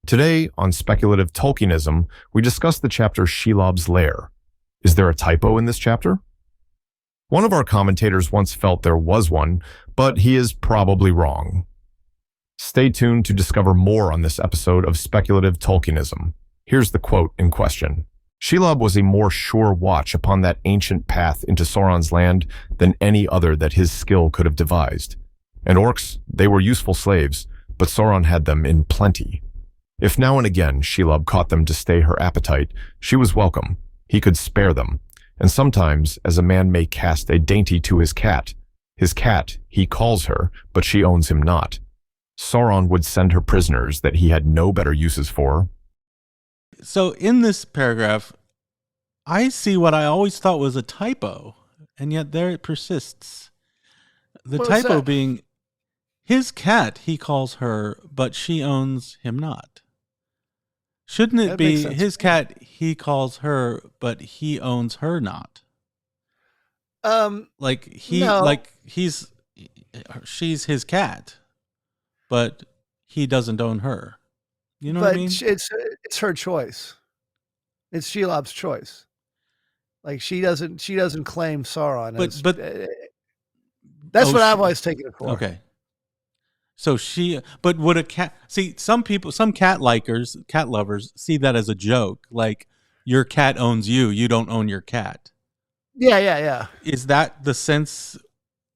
Today, on Speculative Tolkienism, we discuss the chapter Shelob's Lair. Is there a typo in this chapter? One of our commentators once felt there was one, but he is probably wrong. Stay tuned to discover more on this episode of Speculative Tolkienism. Here's the quote in question. Shelob was a more sure watch upon that ancient path into Sauron's land than any other that his skill could have devised. And orcs, they were useful slaves, but Sauron had them in plenty. If now and again Shelob caught them to stay her appetite, she was welcome. He could spare them. And sometimes, as a man may cast a dainty to his cat, he calls her, but she owns him not. Sauron would send her prisoners that he had no better uses for. So in this paragraph, I see what I always thought was a typo, and yet there it persists. The typo being, his cat he calls her, but she owns him not. Shouldn't it be his cat he calls her, but he owns her not? She's his cat, but he doesn't own her. You know what I mean? It's her choice. It's Shelob's choice. Like she doesn't claim Sauron. That's what I've always taken it for. Okay. So but would a cat see? Some cat lovers see that as a joke. Like your cat owns you, you don't own your cat. Yeah. Is that the sense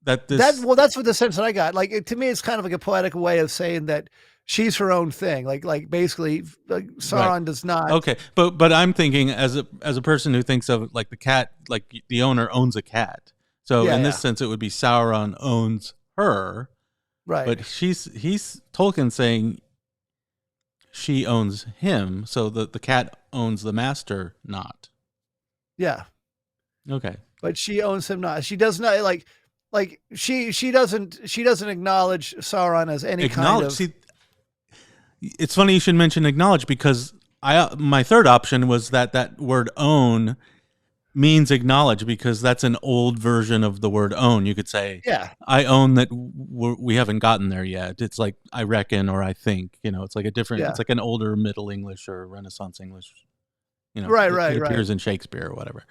that this? That's what the sense that I got. Like to me, it's kind of like a poetic way of saying that she's her own thing. Like basically, Sauron does not. Okay, but I'm thinking as a person who thinks of like the cat, like the owner owns a cat. So in this sense, it would be Sauron owns her. Right. But he's Tolkien saying she owns him, so the cat owns the master not. Yeah. Okay. But she owns him not. She does not like she doesn't acknowledge Sauron as any kind of. See, it's funny you should mention acknowledge because my third option was that word own means acknowledge because that's an old version of the word own. You could say, I own that we haven't gotten there yet. It's like I reckon or I think, it's like a different, it's like an older Middle English or Renaissance English, right. It appears in Shakespeare or whatever.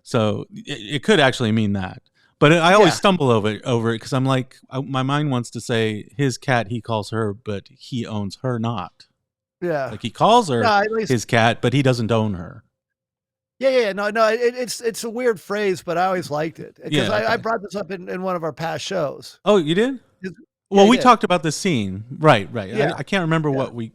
So it could actually mean that. But I always stumble over it because I'm like, my mind wants to say his cat, he calls her, but he owns her not. Yeah. Like he calls her his cat, but he doesn't own her. Yeah. No. It's a weird phrase, but I always liked it because I brought this up in one of our past shows. Oh, you did? Well, we talked about this scene, right? Yeah. I can't remember what was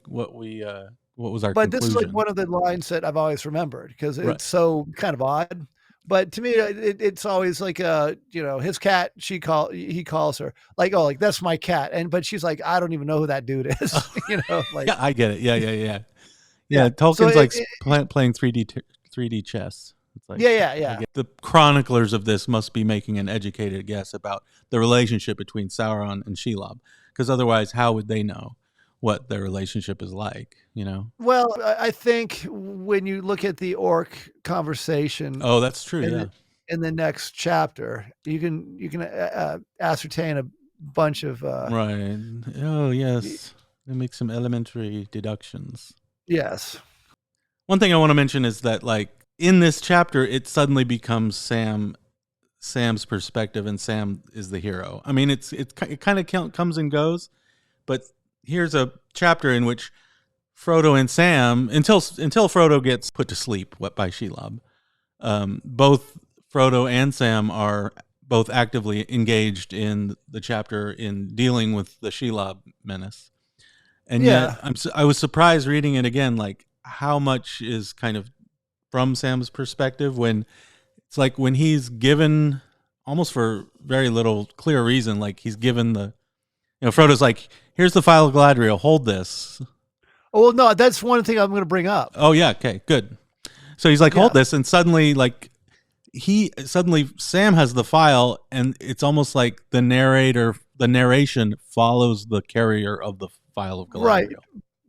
our. But conclusion. This is like one of the lines that I've always remembered because it's so kind of odd. But to me, it's always like his cat. He calls her like that's my cat, but she's like I don't even know who that dude is. Yeah, I get it. Yeah. Tolkien's so playing 3D chess. It's like, yeah. The chroniclers of this must be making an educated guess about the relationship between Sauron and Shelob, because otherwise, how would they know what their relationship is like? Well, I think when you look at the orc conversation, that's true. In the next chapter, you can ascertain a bunch of right. Oh yes, they make some elementary deductions. Yes. One thing I want to mention is that, like, in this chapter, it suddenly becomes Sam's perspective, and Sam is the hero. I mean, it kind of comes and goes, but here's a chapter in which Frodo and Sam, until Frodo gets put to sleep by Shelob, both Frodo and Sam are both actively engaged in the chapter in dealing with the Shelob menace. And yet, I was surprised reading it again, like how much is kind of from Sam's perspective when it's like when he's given almost for very little clear reason, like he's given Frodo's like, here's the file of Galadriel, hold this. Oh, well, no, that's one thing I'm going to bring up. Oh yeah, okay, good. So he's like, hold this, and suddenly Sam has the file, and it's almost like the narration follows the carrier of the file of Galadriel. Right.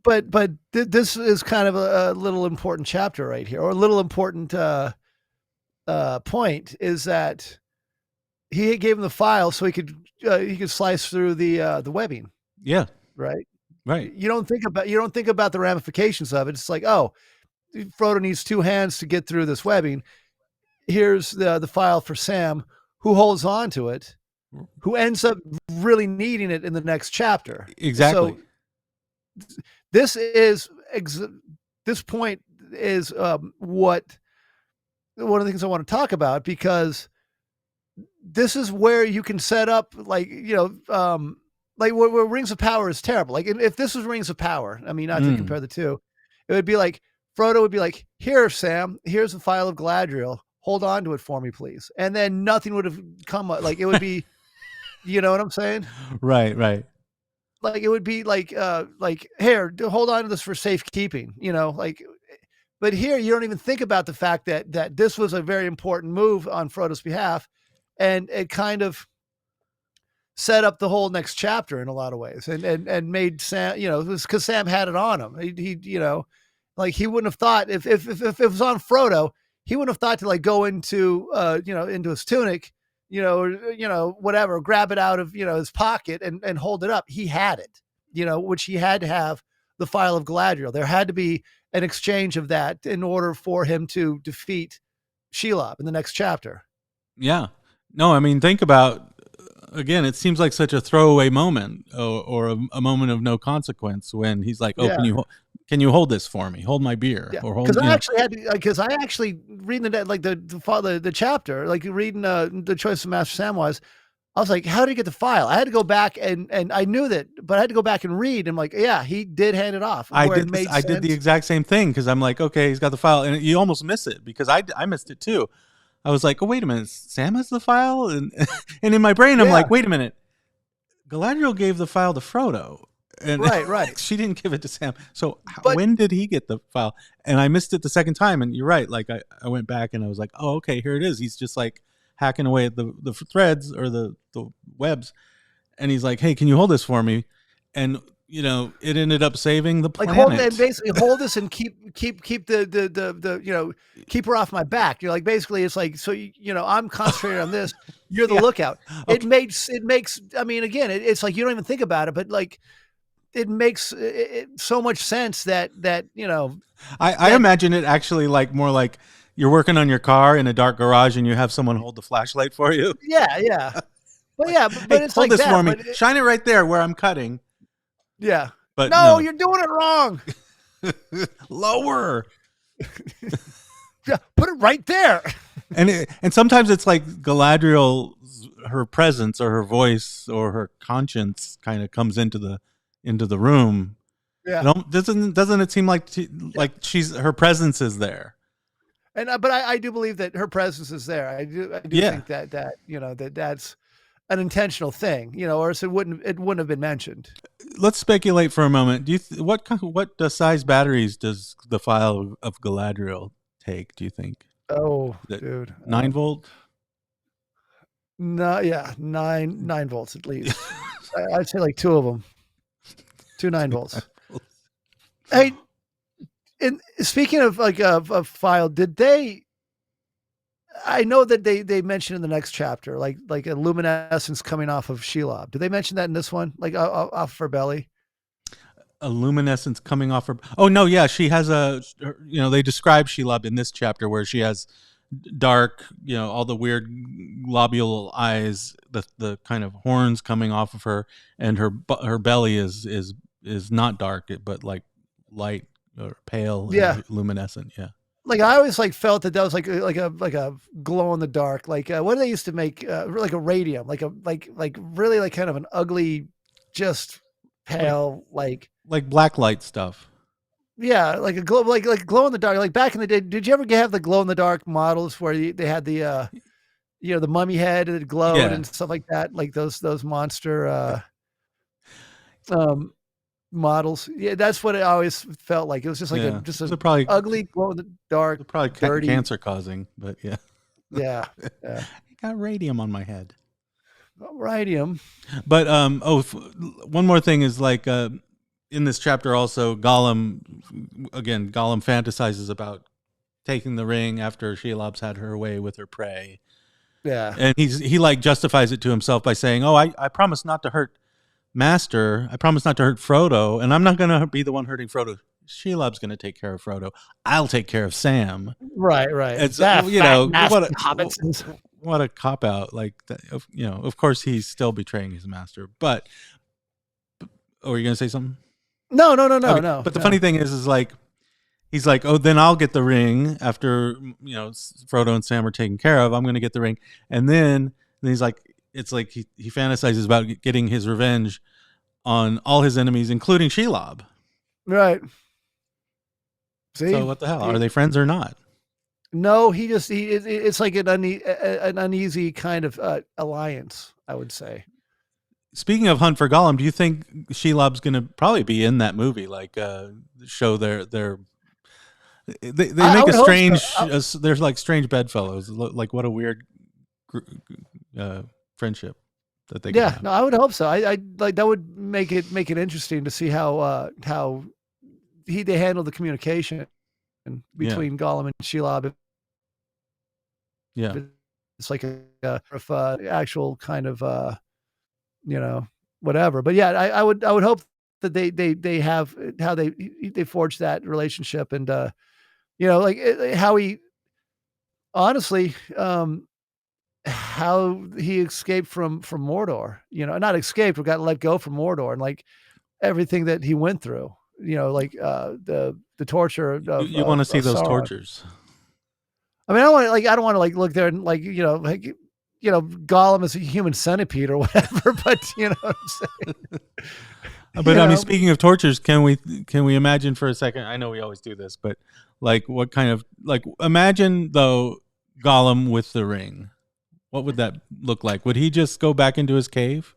But this is kind of a little important chapter right here, or a little important point is that he gave him the file so he could slice through the webbing. Yeah. Right. Right. You don't think about the ramifications of it. It's like, oh, Frodo needs 2 hands to get through this webbing. Here's the file for Sam, who holds on to it, who ends up really needing it in the next chapter. Exactly. So this point is what one of the things I want to talk about, because this is where you can set up, like, like where Rings of Power is terrible. Like if this was Rings of Power, I mean, not to compare the two, it would be like Frodo would be like, "Here, Sam, here's the file of Galadriel. Hold on to it for me, please." And then nothing would have come. Like it would be, you know what I'm saying? Right. Like it would be like, here, hold on to this for safekeeping. Like, but here you don't even think about the fact that this was a very important move on Frodo's behalf, and it kind of set up the whole next chapter in a lot of ways, and made Sam, it was because Sam had it on him. He like he wouldn't have thought if it was on Frodo, he wouldn't have thought to like go into into his tunic, or whatever, grab it out of his pocket and hold it up. He had it, which he had to have the file of Galadriel. There had to be an exchange of that in order for him to defeat Shelob in the next chapter. Yeah. No, I mean, think about, again, it seems like such a throwaway moment, or a moment of no consequence, when he's like, "Oh, Yeah. can you hold this for me? Hold my beer." Yeah, Or hold. because I actually reading the chapter, like reading the Choice of Master Samwise, I was like, how did he get the file? I had to go back and I knew that, but I had to go back and read. I'm like, yeah, he did hand it off. I did the exact same thing, because I'm like, okay, he's got the file, and you almost miss it, because I missed it too. I was like, oh, wait a minute, Sam has the file? And and in my brain, I'm like, wait a minute, Galadriel gave the file to Frodo. And right. She didn't give it to Sam. So when did he get the file? And I missed it the second time. And you're right. Like I went back and I was like, oh, okay, here it is. He's just like hacking away at the threads, or the webs. And he's like, hey, can you hold this for me? And it ended up saving the planet. Like basically hold this and keep the keep her off my back. You're like, basically it's like, so I'm concentrated on this. You're the lookout. Okay. It makes. I mean, again, it's like you don't even think about it, but like it makes so much sense that I imagine it actually like more like you're working on your car in a dark garage and you have someone hold the flashlight for you. Yeah. But hey, it's hold like this for me. Shine it right there where I'm cutting. Yeah. But no, you're doing it wrong. Lower. Yeah, put it right there. And sometimes it's like Galadriel, her presence or her voice or her conscience kind of comes into the room. Yeah. Doesn't it seem like her presence is there? And but I do believe that her presence is there. I do think that that's an intentional thing, or else it wouldn't have been mentioned. Let's speculate for a moment. Do you what size batteries does the file of Galadriel take? Do you think? Oh, dude, 9 volt. No, yeah, 9 volts at least. I'd say like 2 of them, 2 9 volts. Hey, and speaking of like a file, did they? I know that they mentioned in the next chapter, like a luminescence coming off of Shelob. Did they mention that in this one, like off her belly? A luminescence coming off her. Oh no, yeah, she has they describe Shelob in this chapter where she has dark, all the weird globule eyes, the kind of horns coming off of her, and her belly is not dark, but like light or pale, and luminescent. Yeah. Like I always felt that was like a glow in the dark, like what do they used to make, like a radium, like really like kind of an ugly, just pale, like black light stuff. Yeah, like a glow, like glow in the dark. Like back in the day, did you ever have the glow in the dark models where they had the the mummy head that glowed and stuff like that, like those monster models? Yeah, that's what it always felt like. It was just like a probably ugly glow in the dark, probably dirty, cancer causing, but yeah. I got radium on my head. Radium. But one more thing is like in this chapter also, Gollum fantasizes about taking the ring after Shelob's had her way with her prey. Yeah, and he like justifies it to himself by saying, "Oh, I promise not to hurt master, I promise not to hurt Frodo, and I'm not going to be the one hurting Frodo. Shelob's going to take care of Frodo. I'll take care of Sam. Right. It's That you know fat, what nasty hobbits. what a cop out. Like that, you know, of course he's still betraying his master. But are you going to say something? No. But the funny thing is like he's like, oh, then I'll get the ring after you know Frodo and Sam are taken care of. I'm going to get the ring, and then he's like, it's like he fantasizes about getting his revenge on all his enemies, including Shelob. Right. See? So what the hell? Are they friends or not? No, it's like an uneasy kind of alliance, I would say. Speaking of Hunt for Gollum, do you think Shelob's going to probably be in that movie? Like show their they make a strange so. There's like strange bedfellows. Like what a weird friendship that they have. No, I would hope so. I like that would make it interesting to see how they handle the communication between Gollum and Shelob. Yeah, it's like a actual kind of you know, whatever. But yeah, I would hope that they have how they forge that relationship, and you know, like how he honestly how he escaped from Mordor, you know, not escaped, but got let go from Mordor, and like everything that he went through, you know, like the torture of you want to see those Sauron. tortures. I mean, I don't want to like look there and like, you know, Gollum is a human centipede or whatever, but you know what I'm saying? But I mean, speaking of tortures, can we imagine for a second? I know we always do this, but like, what kind of imagine though Gollum with the ring? What would that look like? Would he just go back into his cave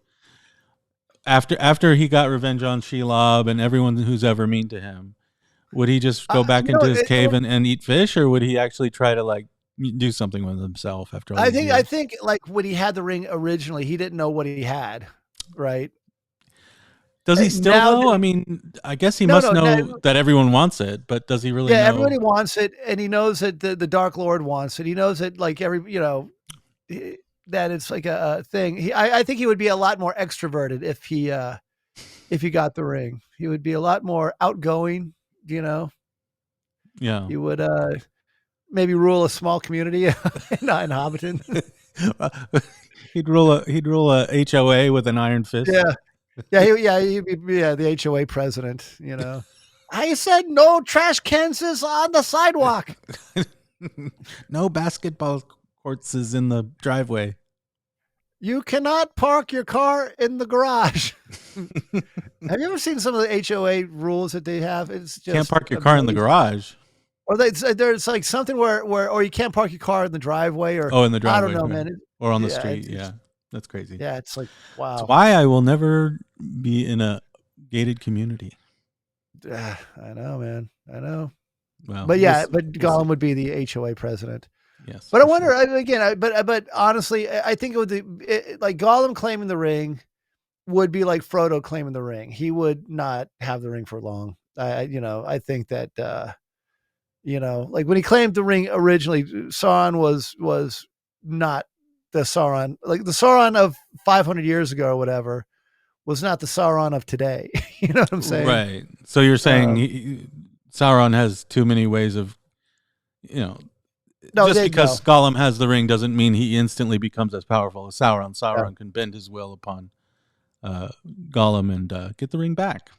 after he got revenge on Shelob and everyone who's ever mean to him? Would he just go back into his cave and eat fish, or would he actually try to like do something with himself after all I these think years? I think like when he had the ring originally, he didn't know what he had, right? Does he still know? I mean, I guess he must know that everyone wants it, but does he really know? Yeah, everybody wants it, and he knows that the Dark Lord wants it. He knows that like that it's like a thing. I think he would be a lot more extroverted if he got the ring. He would be a lot more outgoing, you know? Yeah. He would maybe rule a small community in Hobbiton. He'd rule a HOA with an iron fist. He'd be the HOA president, you know. I said no trash cans on the sidewalk. No basketball courts is in the driveway. You cannot park your car in the garage. Have you ever seen some of the HOA rules that they have? It's just can't park your car in the garage. Or there's like something where or you can't park your car in the driveway, or in the driveway. I don't know, man. Or on the street. Yeah, that's crazy. Yeah, it's like wow. That's why I will never be in a gated community. I know, man. I know. Well, but yeah, but Gollum would be the HOA president. Yes, but I wonder again. But honestly, I think it would like Gollum claiming the ring would be like Frodo claiming the ring. He would not have the ring for long. I think that like when he claimed the ring originally, Sauron was not the Sauron, like the Sauron of 500 years ago or whatever was not the Sauron of today. You know what I'm saying? Right. So you're saying Sauron has too many ways of, just because Gollum has the ring doesn't mean he instantly becomes as powerful as Sauron. Sauron can bend his will upon Gollum and get the ring back.